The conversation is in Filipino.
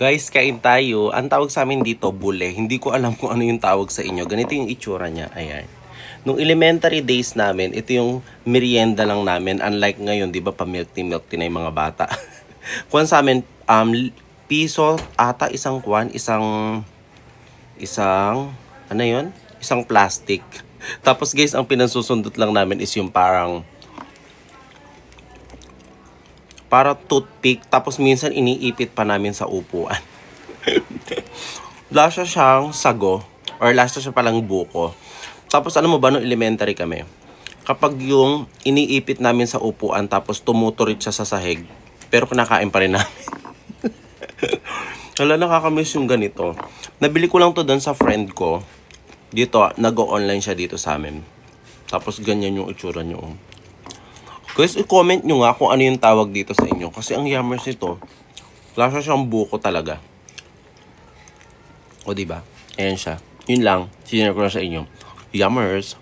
Guys, kain tayo. Ang tawag sa amin dito, bule. Hindi ko alam kung ano yung tawag sa inyo. Ganito yung itsura niya. Ayan. Nung elementary days namin, ito yung merienda lang namin. Unlike ngayon, di ba, pa-milk tea na yung mga bata. Kuwan sa amin, piso ata ano yun? Isang plastic. Tapos guys, ang pinansusundot lang namin is yung parang toothpick, tapos minsan iniipit pa namin sa upuan. Lasa siyang sago, or lasa siya palang buko. Tapos ano mo ba, nung elementary kami, kapag yung iniipit namin sa upuan, tapos tumuturit siya sa sahig, pero kinakain pa rin namin. Wala, nakakamiss yung ganito. Nabili ko lang to doon sa friend ko. Dito, nag-o-online siya dito sa amin. Tapos ganyan yung itsura nyo. Guys, i-comment nyo nga kung ano yung tawag dito sa inyo. Kasi ang yummers nito, lasa siyang buko talaga. O diba? Ayan siya. Yun lang. Sinare ko na sa inyo. Yummers.